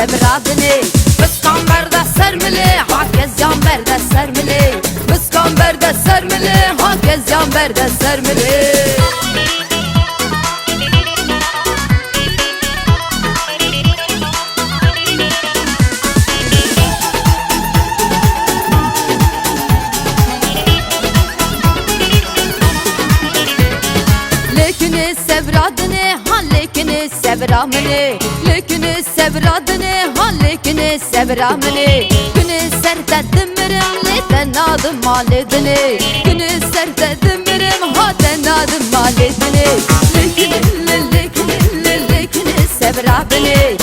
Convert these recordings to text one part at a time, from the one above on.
sevradını Biskamber'de sermili Herkes yanberde sermili Biskamber'de sermili Herkes yanberde sermili Lekini sevradını ha lekini sevramını Lekini sevradını ha lekini sevramını Günü serde dimirim leten adım maledini Günü serde dimirim ha ten adım maledini Lekini sevradını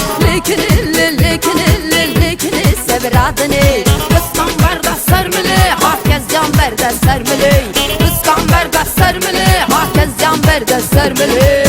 Lekini sevradını Biskamber'de sermili herkes yanberde sermili Biskamber'de sermili herkes yanberde sermili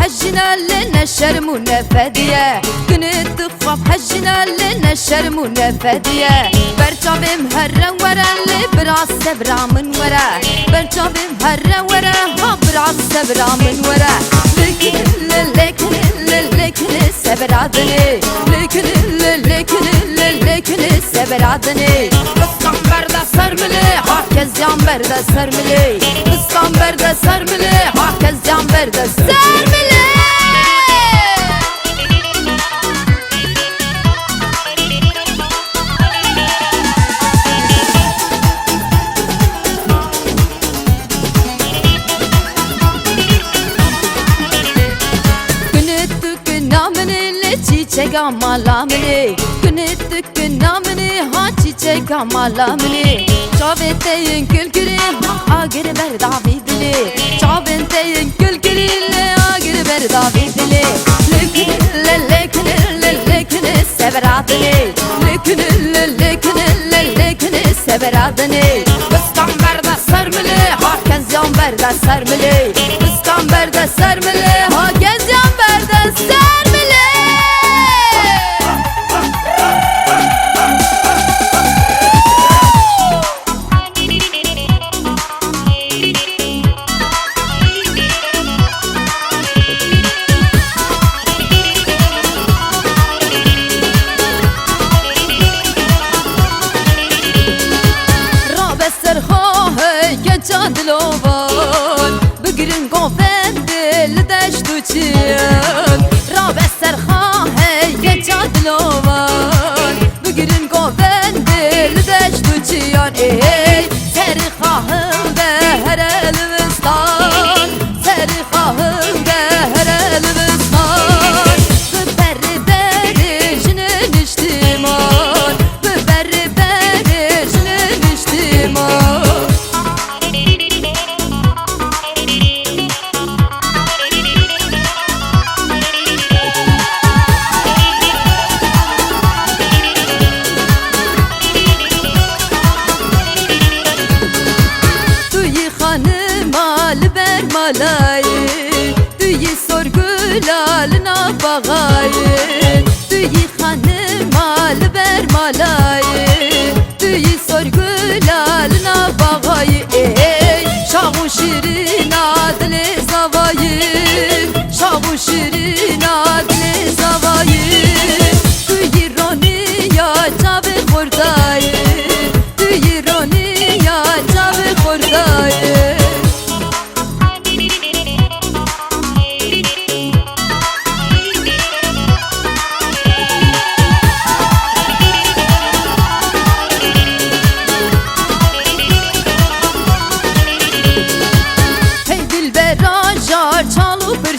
حجنا لنا شرم ونفدية كنت تخاف حجنا لنا شرم ونفدية برجابي مهرة ورا اللي براس سبرا من ورا برجابي مهرة ورا ها براس سبرا من ورا لكن سبرادني لكن سبرادني Biskamber'de sermili herkes yanberde sermili Biskamber'de sermili herkes yanberde sermili Çiçek amalamını Günüttük günamını ha çiçek amalamını Çaveteyin külkülü ha agir berdavidili Çaveteyin külkülü agir berdavidili Lekini severadını Lekini severadını Biskamber'de sermili herkes yanberde sermili Biskamber'de sermili herkes yanberde sermili Cadlovan bugün gofendil deştuçiyan Rabe serha hey cadlovan bugün gofendil deştuçiyan Ey serhahım der elvistan serhahım der elvistan Biberi jinin iştiman Biberi jinin iştiman Malayı Düyü sorgulalına bağayı Düyü hanıma liber malayı Düyü sorgulalına bağayı Ey şahu şirin adli zavayı Şahu şirin adli zavayı Düyü roni ya çavi kurdayı Düyü roni ya çavi kurdayı Çalıp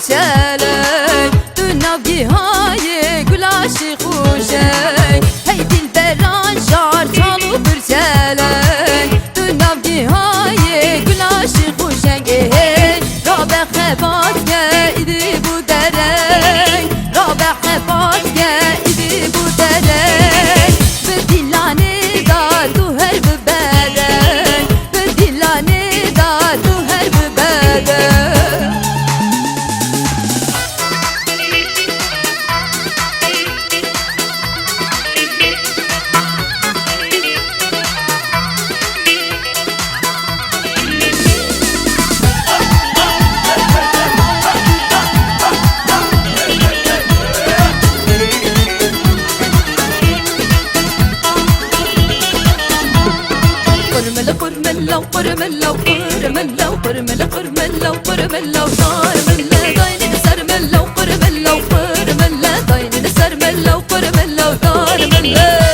قرملة ودار ملة ضاينين سرملة وقرملة وقرملة ضاينين سرملة وقرملة ودار ملة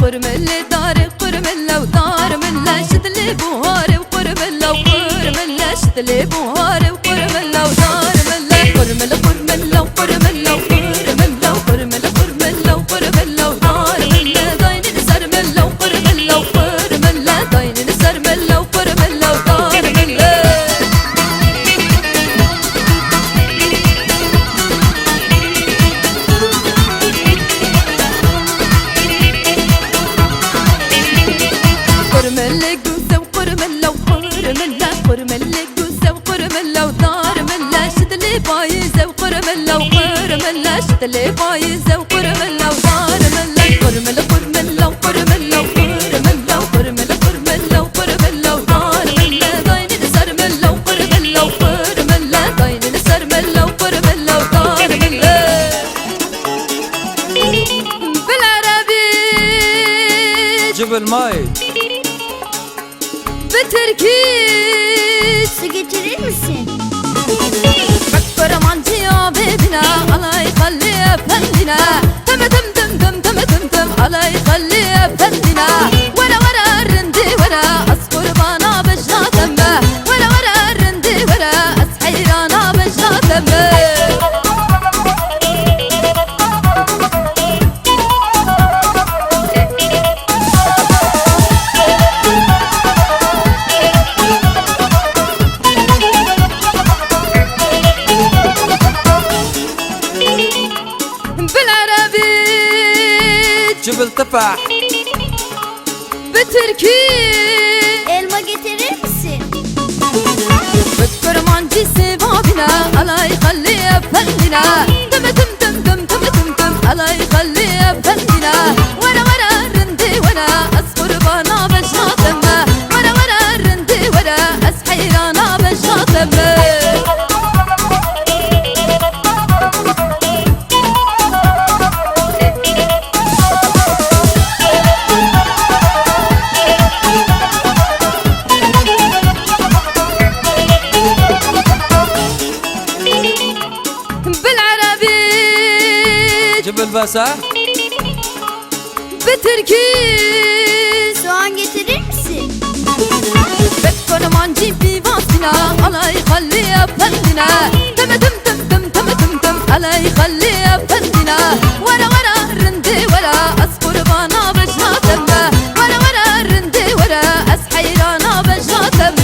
قرملة داري قرملة ودار ملة شدلي بوهاري وقرملة وقرملة شدلي بوهاري وقرملة ودار ملة قرملة قرملة وقرملة وقرملة وقرملة قرملة وقرملة ودار ملة ضاينين سرملة وقرملة وقرملة ضاينين سرملة وقرملة ودار ملة قرملة جوزة وقرملة وقرملة قرملة جوزة وقرملة ودار ملة شدلي بايزة وقرملة وقرملة شدلي بايزة وقرملة ودار ملة قرملة قرملة وقرملة وقرملة وقرملة قرملة وقرملة ودار ملة ضاينين سرملة وقرملة وقرملة ضاينين سرملة وقرملة ودار ملة بالعربي جبل ماي Türkiye Su getirir misin? Bak mancı abidine alay halli efendine Tım tım tım tım tım tım tım alay halli efendine Vara vara rindi vara as kurbana bejnatem be Vara vara rindi vara as hayrana bejnatem be جبل تفاح بتركي Elma getirir misin? بكر مانجي سبابنا الله يخلي افندنا تم تم تم تم تم تم تم الله يخلي افندنا ورا ورا رندي ورا اصفر بانا بجاتم ورا ورا رندي ورا اسحيرانا بجاتم جبل باسا بتركي Soğan getirir misin? بكر مانجي في باصنا الله يخلي افندنا تم تم تم تم تم تم تم الله يخلي افندنا ورا ورا رندي ورا اصفر بانا بجاتم ورا ورا رندي ورا اسحيرانا بجاتم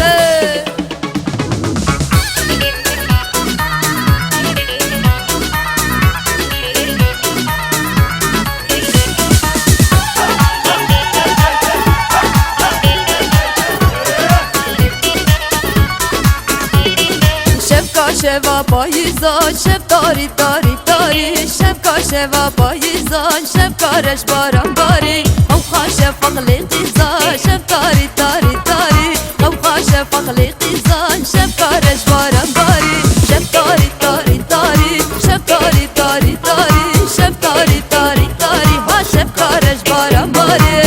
شفا پاییزان شب داری داری داری شب کا شفا پاییزان شب کارش باران باری او خاش فقلی قیزان شب داری داری داری او خاش فقلی قیزان شب کارش باران باری شب داری داری داری شب داری داری داری شب داری داری داری ها شب کارش باران باری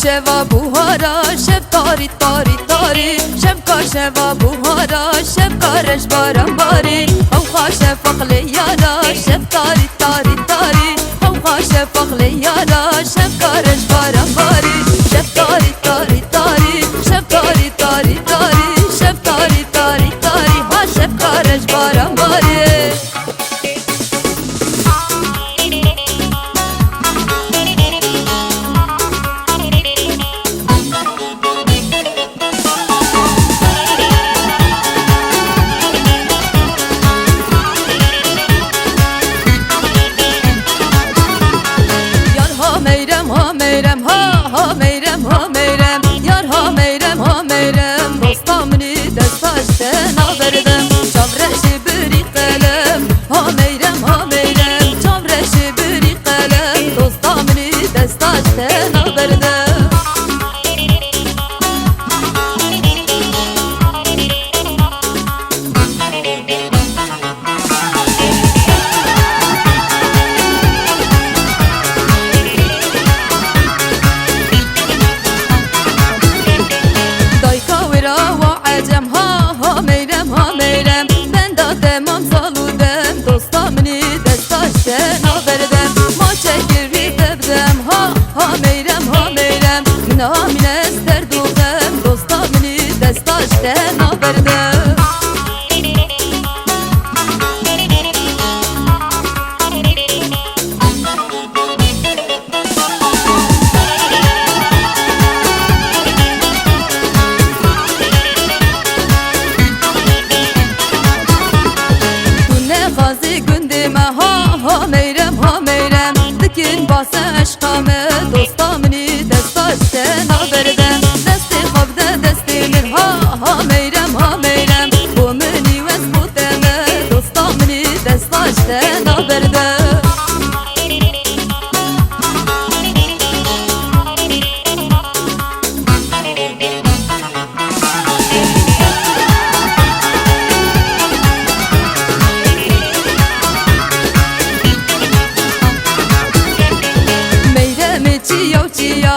شوا بوهارا شب تاری تاری تاری شب کا شوا بوهارا شب کارش باران باری او خاش فقلی یارا شب تاری تاری تاری او خاش فقلی یارا شب کارش باران باری شب تاری تاری تاری شب تاری تاری تاری شب تاری تاری تاری ها شب کارش باران باری باسه عشقامه دوستا منی دستاشته نابرده دستی خوابده دستی من ها میرم ها میرم بو منی وز بودمه دوستا منی دستاشته نابرده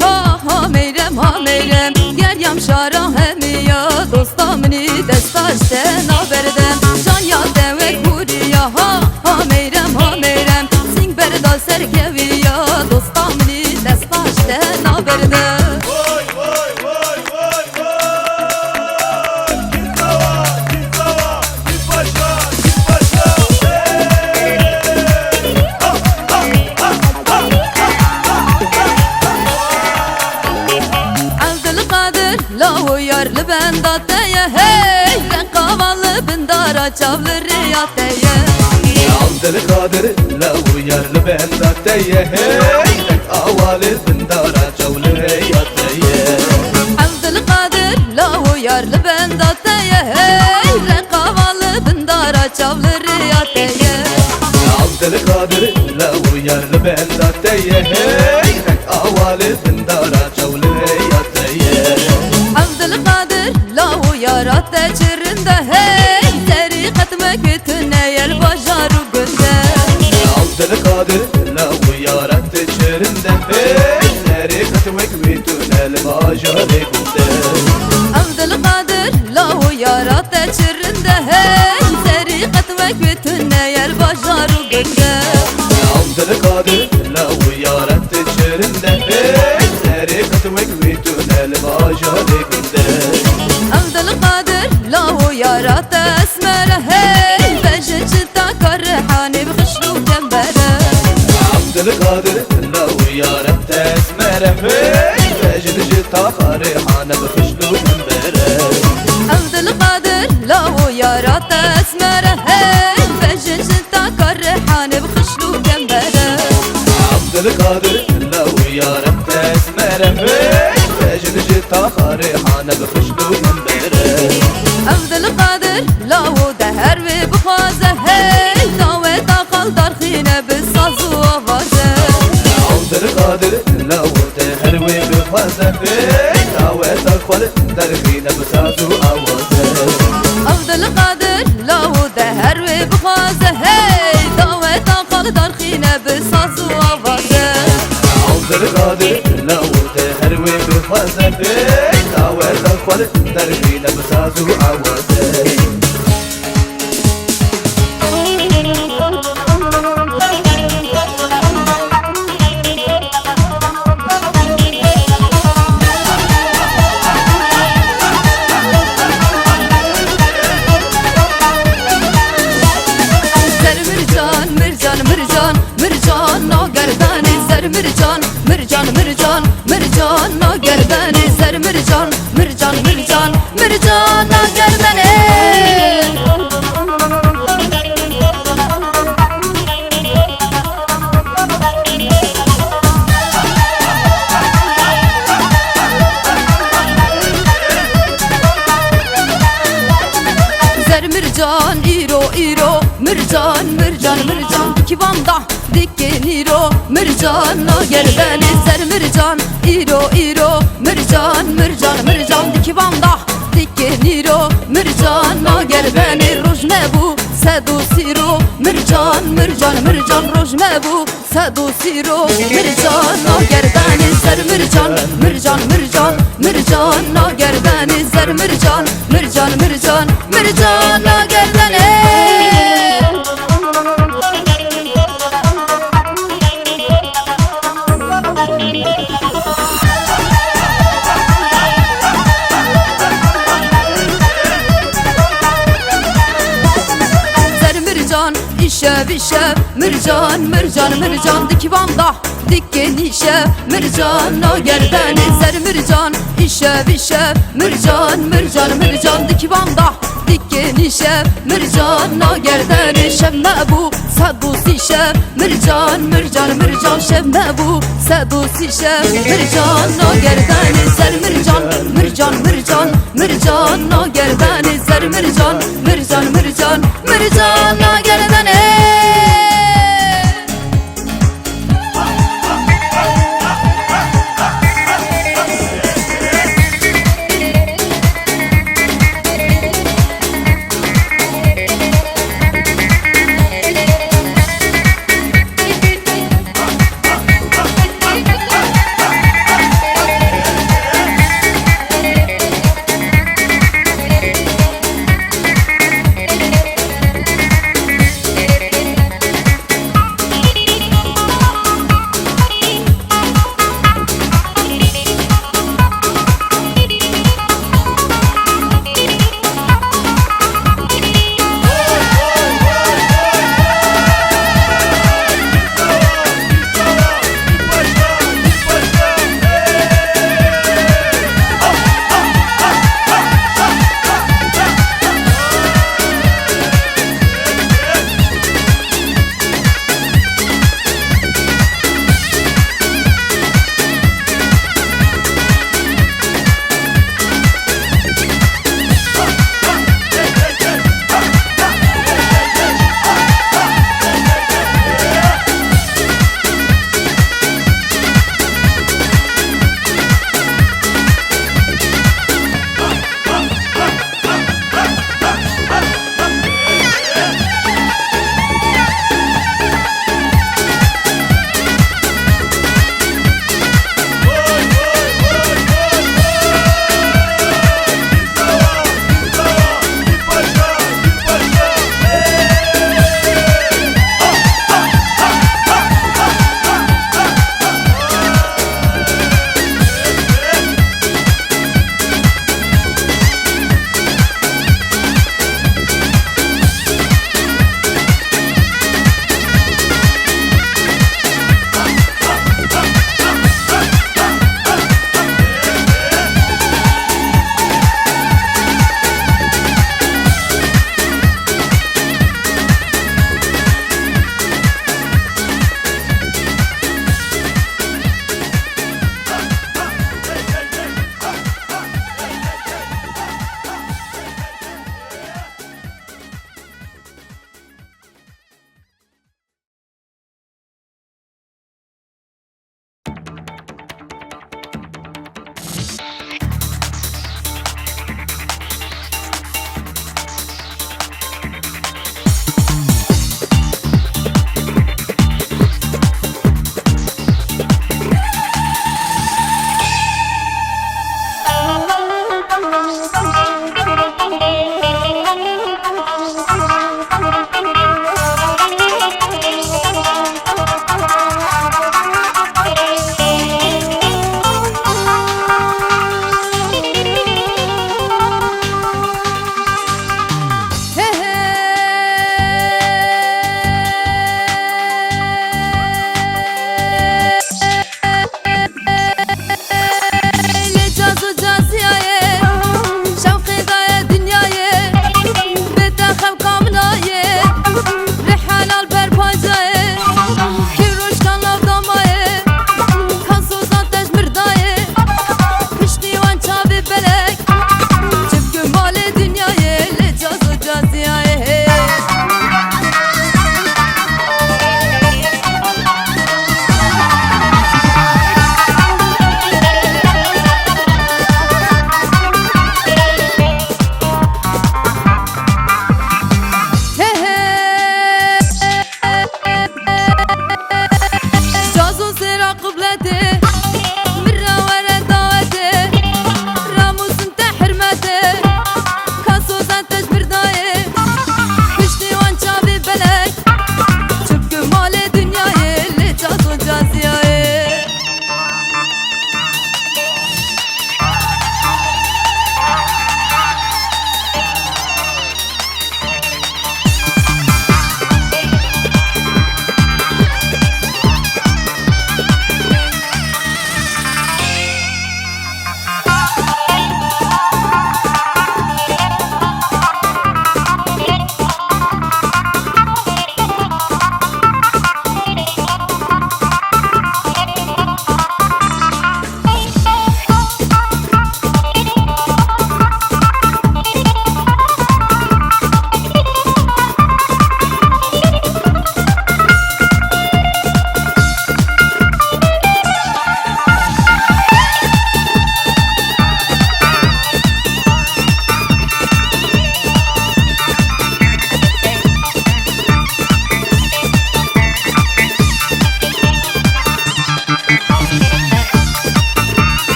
ها میرم ها میرم گریم شارا همییا دوستا منی دستاشته نابردم جان یاده و کوریا ها میرم ها میرم سینگ بردا سرکویا دوستا منی دستاشته نابردم لا ويار لبنداتيا هي رقاوال بندارا çavlı riyataya Abdülkadir la uyar lbendataye hey raqaval bindara çavlı riyataya Abdülkadir la uyar lbendataye hey raqaval bindara çavlı riyataya Abdülkadir la uyar lbendataye hey raqaval bindara çavlı riyataya Abdülkadir la uyar ateşirinde hey tarikat mekitine yel bajaru günde Abdülkadir la uyar ateşirinde hey tarikat mekitine yel bajaru günde Abdülkadir la uyar ateşirinde hey tarikat mekitine yel bajaru günde Abdülkadir la uyar ateşirinde hey tarikat mekitine yel bajaru günde Abdülkadir la uyar atesmere hey beşinci takar hani bخشلو جنبره Abdülkadir la uyar tesmere hey vecd takhari hane bخشلو جنبره Abdülkadir la uyar atesmere hey beşinci takar hani bخشلو جنبره Abdülkadir la uyar tesmere hey vecd takhari hane bخشلو جنبره Abdülkadir la u deher ve bukhaze hey davet akal darkhine bisazu avaze Abdülkadir la teher ve bixwaze hey davet akhwal darkhine bisazu avaze Abdülkadir la u deher ve bukhaze hey davet akal darkhine bisazu avaze Abdülkadir la teher ve bixwaze hey davet akhwal darkhine bisazu avaze Mircan no gerdani ser mircan mircan mircan mircan no gerdani ser mircan mircan mircan mircan no gerdani Mircan iro iro mircan mircan mircan kivanda dikeniro mircan no gerdani ser mircan iro iro mircan mircan mircan kivanda dikeniro mircan no gerdani rojme bu sedu siro mircan mircan mircan rojme bu sedu siro mircan no gerdani ser mircan mircan mircan mircan no gerdani ser mircan mircan mircan mircan no gerdani işe mircan mircan mircan dikvanda dikkenişe mircan no gerdani ser mircan işe mircan mircan mircan dikvanda دكني شب مرجان ناگردن شب مبو سبوسی شب مرجان مرجان مرجان شب مبو سبوسی شب مرجان ناگردن سر مرجان مرجان مرجان مرجان ناگردن سر مرجان مرجان مرجان مرجان ناگردن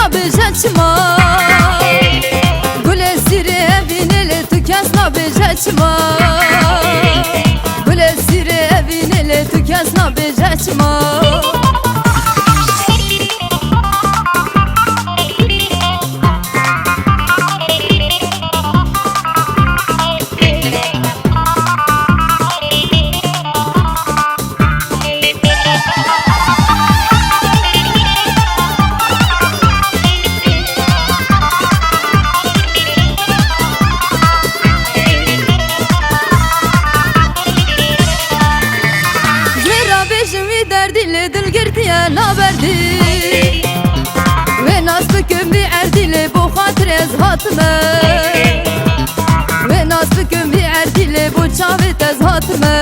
نبجچما گل سیره بینل تو کس نبجچما گل سیره بینل تو کس نبجچما derdiyle dil girdiye naberdi ve naz büküm bir erdiyle bu hatrez hatme ve naz büküm bir erdiyle bu çavetez hatme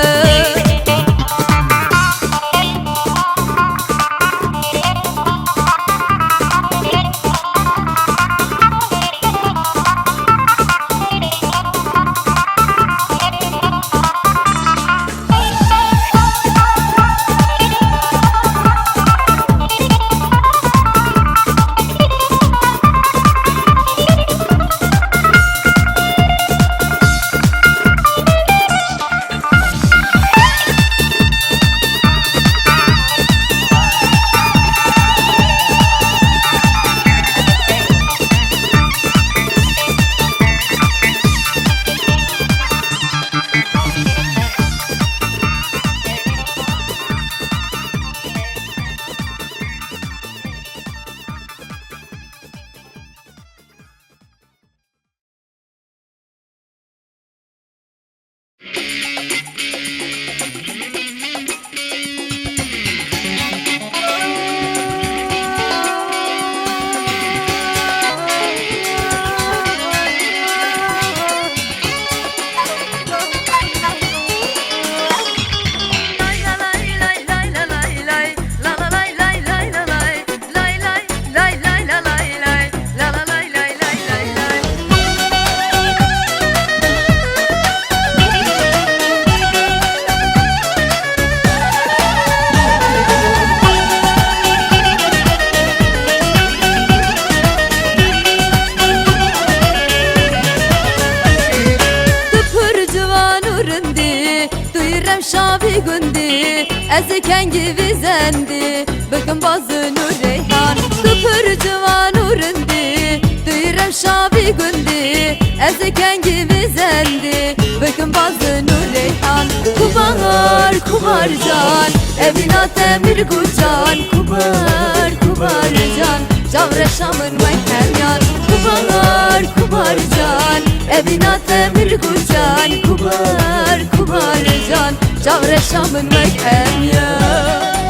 şavi gündi eziken gibi zendi bakın bazı nur reyhan kıpır civan urundi duyurem şavi gündi eziken gibi zendi bakın bazı nur reyhan kubar kubar can evina temir kucan kubar kubar can Cavre şamın ve keryan kubar kubar can evina temir kucan kubar kubar can Cavre şamın ve keryan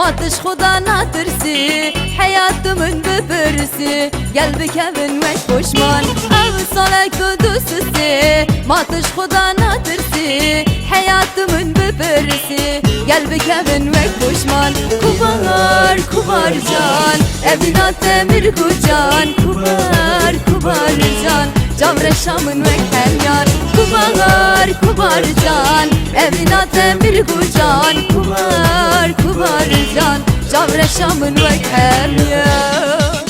Matış Xuda natırsi hayatımın böbürsi Gel bir kevin ve koşman Av salak kudususi Matış Xuda natırsi hayatımın böbürsi Gel bir kevin ve koşman Kubar kubar can evina temir kucan Kubar kubar can Cavre şamın ve keryan Kubar kubar can evina temir kucan Kubar kubar can Cavre şamın ve keryan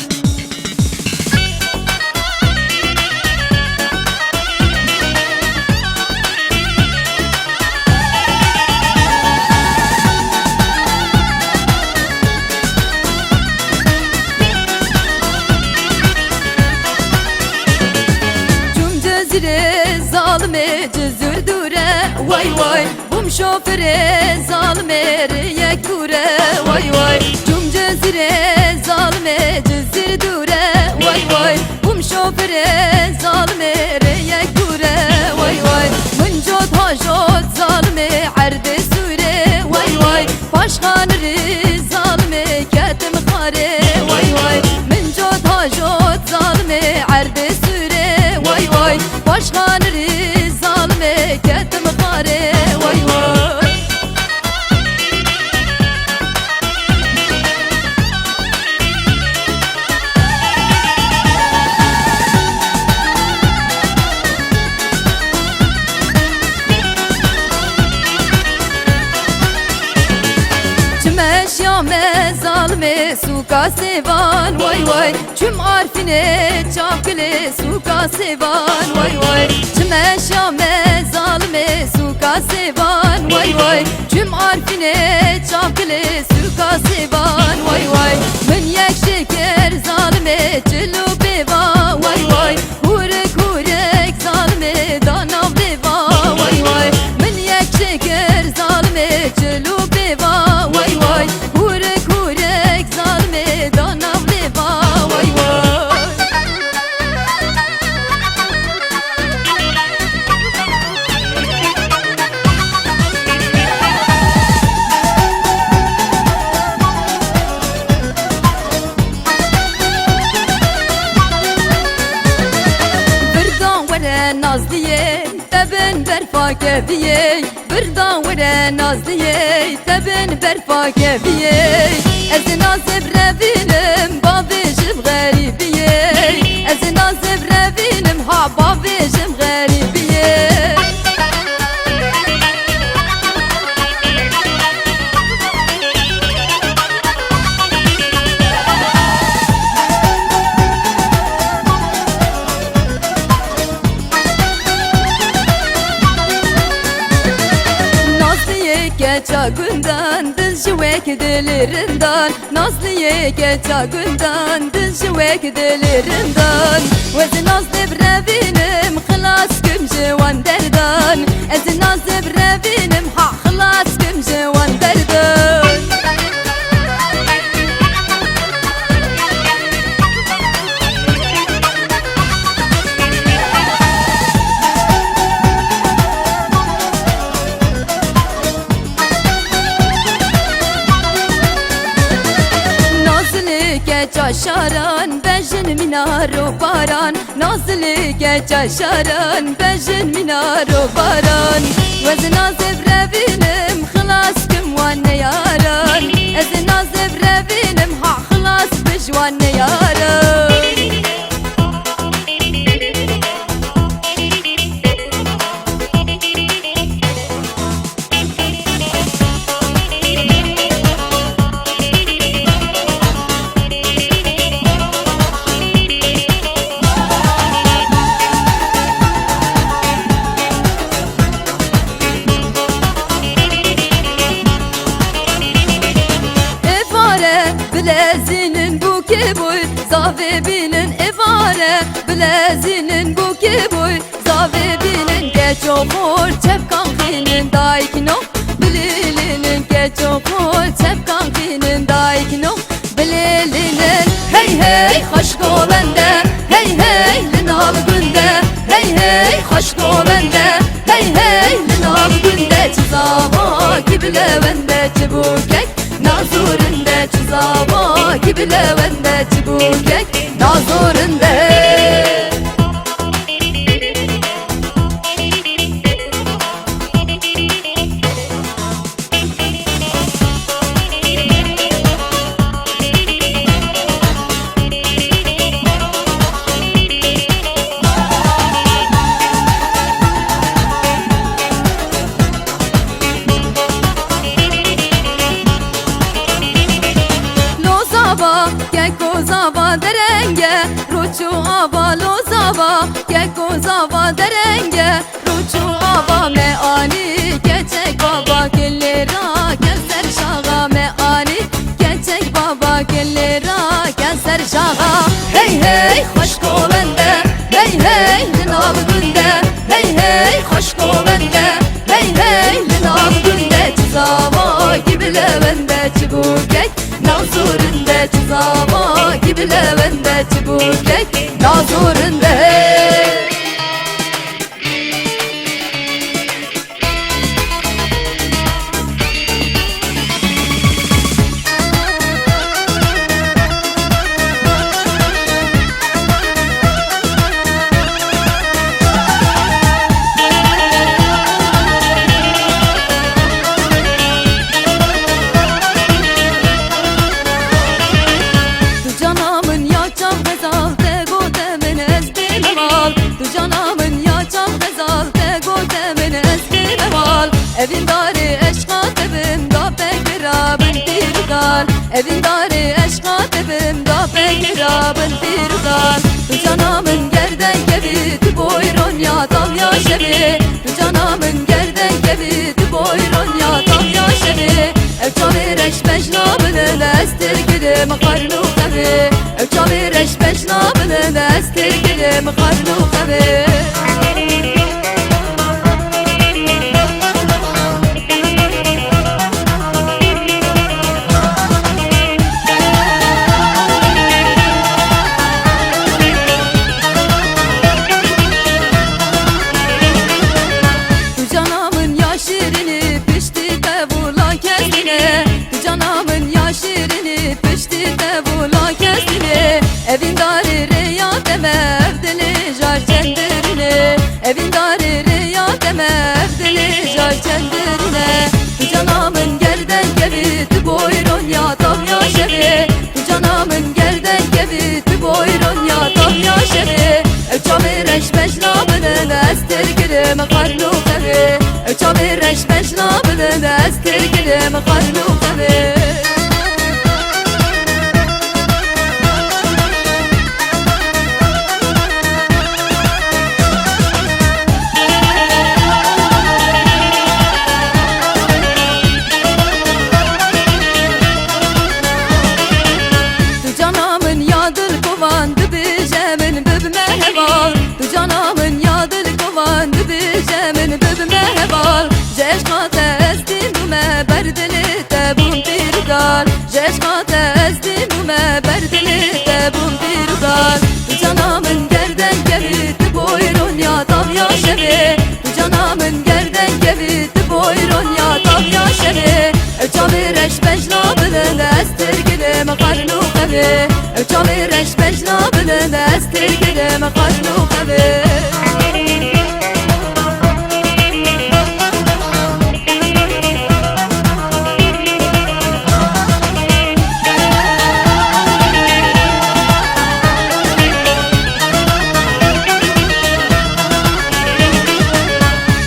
Zalime cüzür dure vay vay Bum şoföre zalime yek dure vay vay Cum cezire zalime cüzür dure vay vay Bum şoföre zalime yek dure vay vay Mıncot hajot zalime erde sure vay vay Başkanırı zalime ketim khare vay vay Mıncot hajot zalime erde sure خانری ظالمه کتم خاره وای وای Şame zalme suka sevan vay vay Çüm arfine çakle suka sevan vay vay Çime şame zalme suka sevan vay vay Çüm arfine çakle suka sevan vay vay Min yek şeker zalme çelu beva vay vay Hurek hurek zalme danav deva vay vay Min yek şeker zalme çelu beva vay vay Hurek hurek zalme danav deva vay vay Birdan vere nazliye tebin berfake biye Birdan vere nazliye tebin berfake biye Ez nazib revinim babijim garibiye Ez nazib revinim ha babijim garibiye Geça günden diz jüvek dilerinden Nazlıye geça günden diz jüvek dilerinden Vezi nazlı brevinim kılas küm jivan derdan Ez nazlı brevinim ha kılas küm jivan derdan Geçaşaran bejin minaro baran Nazlı geçaşaran bejin minaro baran Vez nazib revinim kılas küm vanne yaran Ez nazib revinim ha kılas biş vanne yaran Bilezinin bu ki boy Zavebinin evare Bilezinin bu ki boy Zavebinin geç okur Çepkankinin daikino Bililinin geç okur Çepkankinin daikino Bililinin hey hey Haşko bende Hey hey Linav günde Hey hey Haşko bende Hey hey Linav günde Çizava gibi levende Çibukek Nazurinde çizava gibi levende çibukek Nazurinde Zava derenge Ruçu ava lo zava Keko zava derenge Ruçu ava meani Keçek baba kellera Keser şağa meani Keçek baba kellera Keser şağa Hey hey hoşko bende Hey hey linav günde Hey hey hoşko bende Hey hey linav günde Çizava gibi levende çibukek Nazurinde çizava gibi levende çibukek Nazurinde Evin darı eşka tebim da bekira bin firgar Evin darı eşka tebim da bekira bin firgar Tu canamın gerden gevi tu boyron ya tav ya şevi Tu canamın gerden gevi tu boyron ya tav ya şevi Ev çavir eş beşnabını destir gidim karnu kevi Ev çavir eş beşnabını destir gidim karnu kevi Şirini pişti de vurla kendine Tu canamın ya şirini pişti de vurla kendine Evin darı reya deme evdini jar cenderine Evin darı reya deme evdini jar cenderine Tu canamın gerden gevi tu boyron ya tav ya şevi Tu canamın gerden gevi tu boyron ya tav ya şevi Ev çavir eş beşnabını destir girim karnu kevi Ev çavir eş beşnabını destir girim karnu kevi Tu canamın yadır kovandı bijemin bibime heval Tu canamın yadır kovandı bijemin bibime heval Jeşkate ezdimume berdili te bum firgar Jeşkate ezdimume berdili te bum firgar Tu canamın gerden gevi tu boyron ya tav ya şevi Tu canamın gerden gevi tu boyron ya tav ya şevi Ev çavir eş beşnabını destir gidim karnu kevi Ev çavir eş beşnabını destir gidim karnu kevi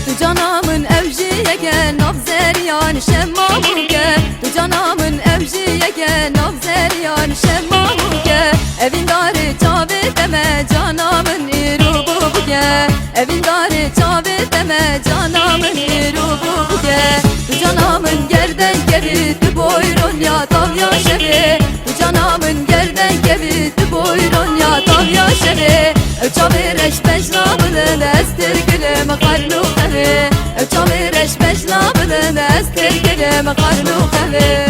Tu canamın evjiye gel nabzer yani şemmamuke Tu canamın evjiye gel nabzer yani şemmamuke Evin darı çavir deme canamın irubu buke Evin darı çavir deme canamın irubu buke Tu canamın gerden gevi tu boyron ya tav ya şevi Tu canamın gerden gevi tu boyron ya tav ya şevi Ev çavir eş beşnabını destir gilim karnu kevi Ev çavir eş beşnabını destir gilim karnu kevi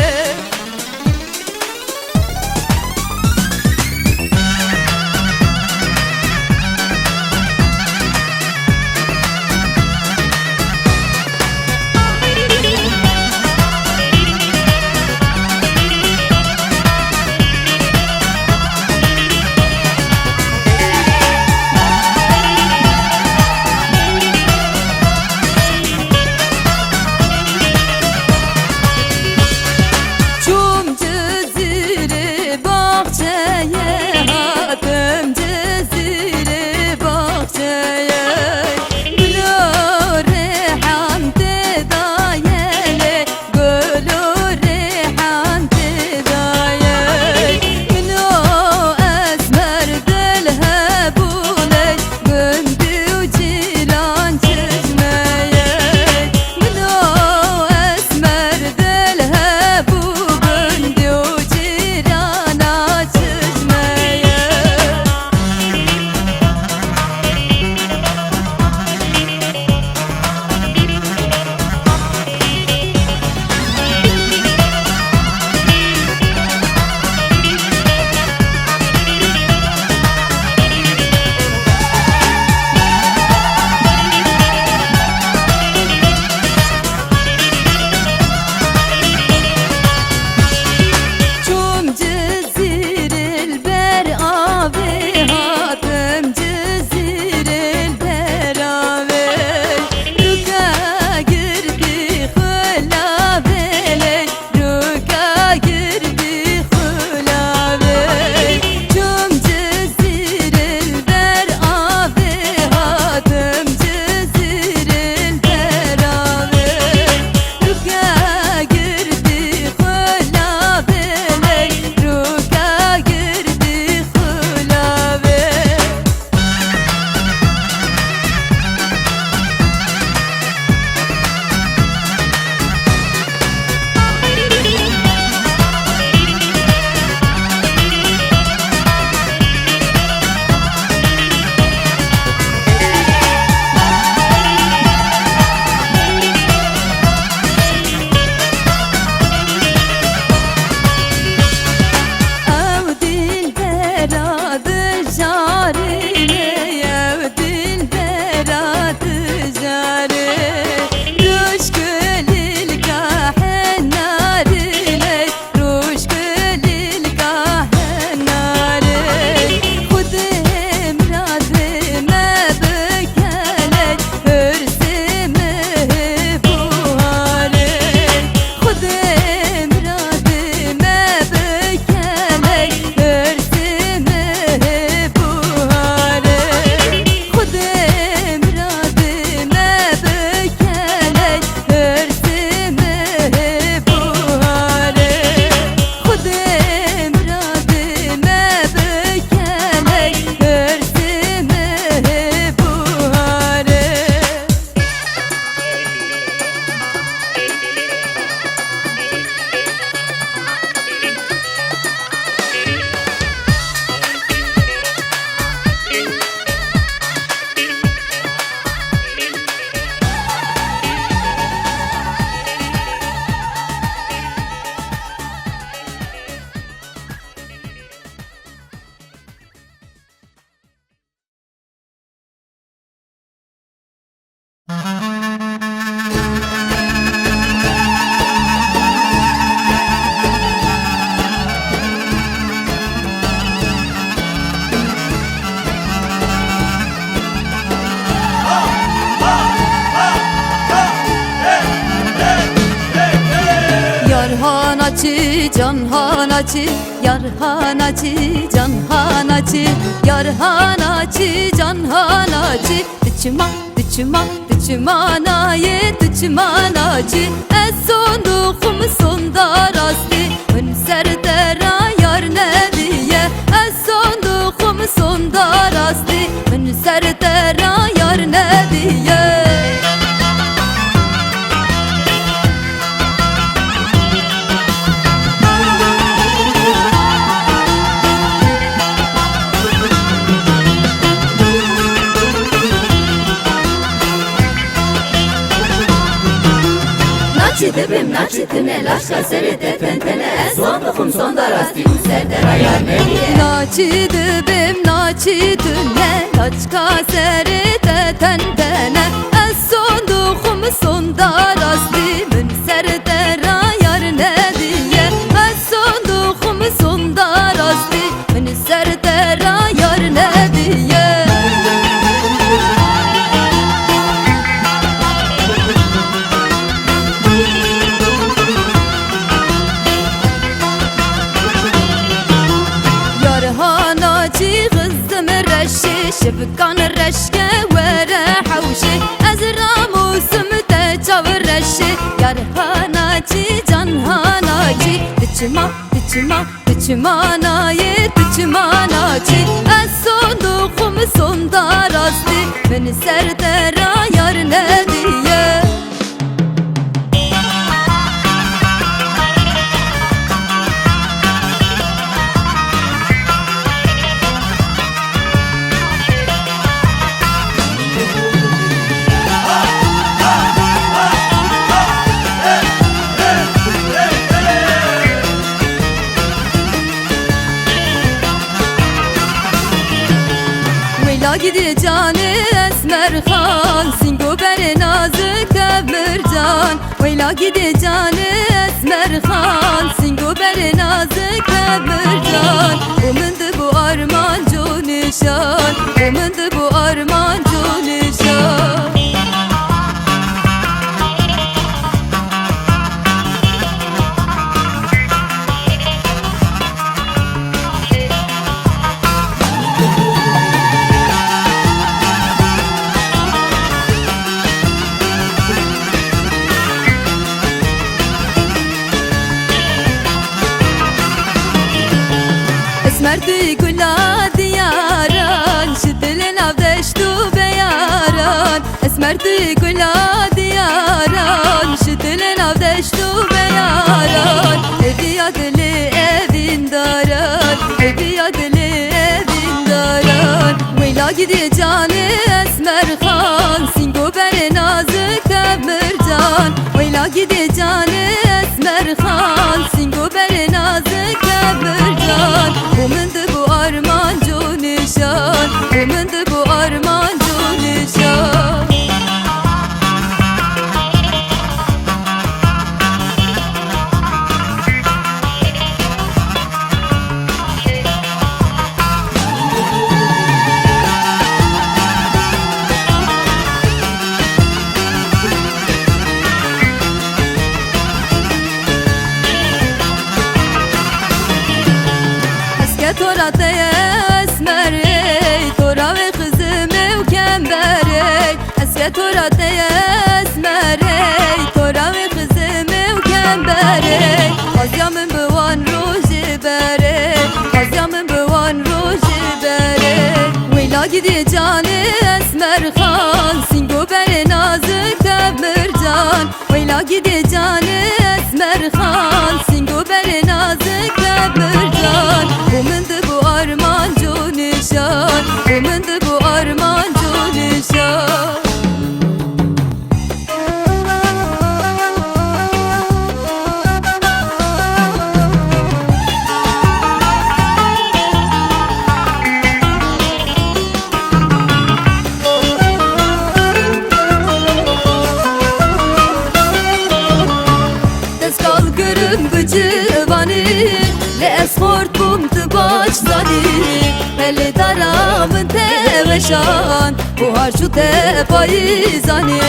hanaçı, can hanaçı, yar hanaçı, can hanaçı, yar hanaçı, can hanaçı. Dıçmanayı, dıçmanacı, es sonduğum sonda rastı. Ön serdera yar ne diye, es sonduğum sonda rastı. Ön serdera yar ne diye. Dibim naçitine laşka seride tentene Sondukum sonda rasti serdera yar nediye Naçi dibim naçi dünye Laçka seride tentene Es sondukum sonda rasti Mün serdera yar ne diye Es sondukum sonda rasti Mün serdera yar ne diye. شبكان الرشكة ورا حوشي أزرع موسم تجاور رشي يا رهاناجي جانهاناجي dıçmanayı, dıçmanacı Es sonduğum sonda rastı Beni serdera yar ne diye. Veyla gidi canı esmer khan Singo beri nazik emircan Veyla gidi canı esmer khan Singo beri nazik emircan Umındı bu armancu nişan Umındı bu armancu nişan. Esmerdi gula diyaran Şidilin avdeştu beyaran Esmerdi gula diyaran Şidilin avdeştu beyaran Evi adili evin daran Evi adili evin daran Veyla gidi canı esmer khan Singo beri nazik emircan Veyla gidi canı esmer khan Singo beri nazik emircan Umındı bu armancu nişan Umındı bu armancu nişan. Tora teye esmerey Tora ve kızım kemberey Eske tora teye esmerey Tora ve kızım kemberey Azyamın buvan ruji berey Azyamın buvan ruji berey Veyla gidi canı esmer khan Singo beri nazik emircan Veyla gidi canı esmer khan Singo beri nazik emircan Umındı bu armancu nişan Umındı bu armancu nişan. Deskal gırım gıcıvanı Le esfort bum tıbaç zani Beli daramın te teveşan Bu harçu te payizane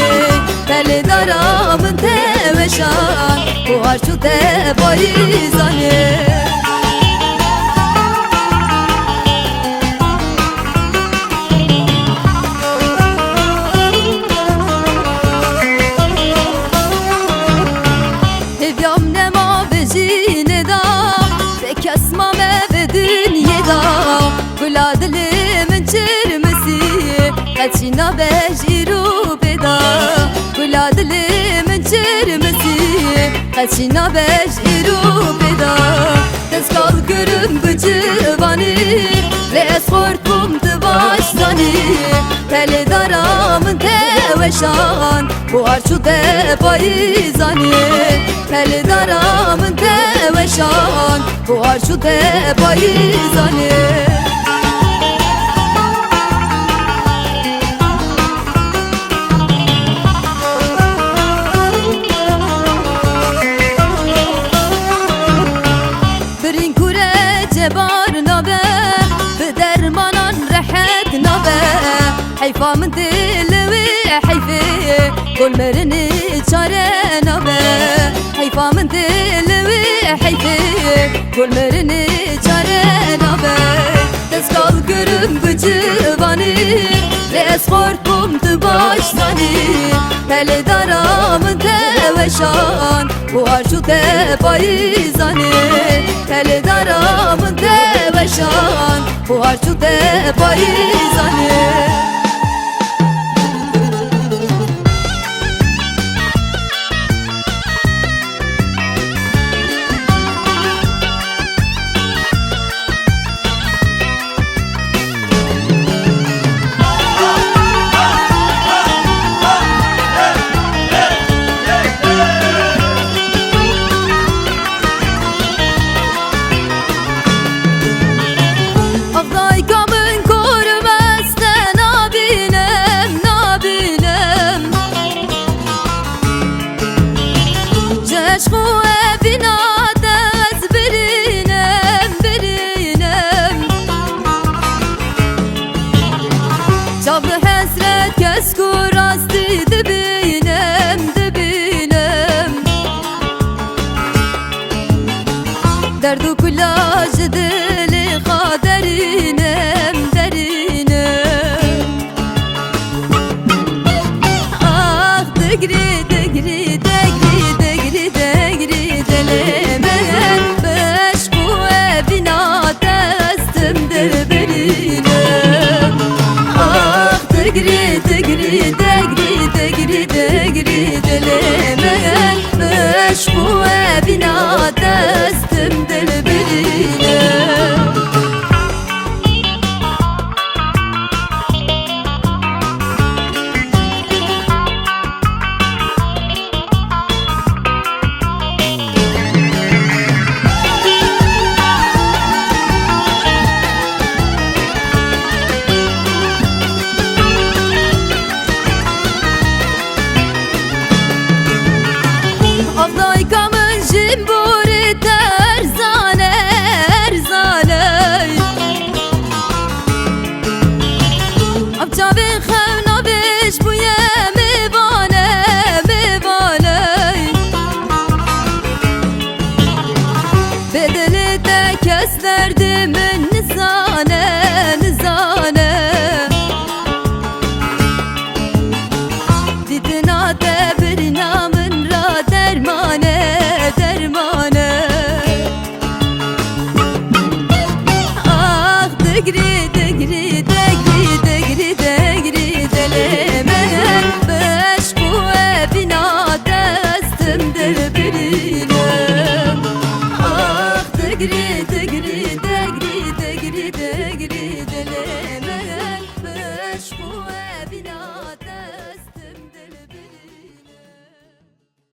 Pele daramın teveşan Bu harçu te payizane Hevyam nema vecine da Bekesma me dünya da Gula dilimin çirmesi Kaçina bejiru beda Gula dilimin çirmesi Kaçina bejiru beda Deskal görüm gıcıvani Ve eskortum dıbaştani Tele daramın teveşan Bu arçu te payizani Tele daramın teveşan Bu arçu te payizani Birin kure cebar nabe Bidermanan rehet nabe Hayfa min dilevi hayfe Kol merini çare nabe Hayfa min dilevi hayfe Kol merini çare nabe Deskal görüm gıcıvani Ve eskortum dıbaştani Tele daramın teveşan Bu arçu te payizani Tele daramın teveşan Bu arçu te payizani Çavlı hesret kes kurasti dibinem dibinem Derdu kulaj dili kaderinem derinem Ah degri degri degri degri degri delemen Beş bu evina testimdir birinem Degri degri degri degri degri delemen Beş bu evina testimdir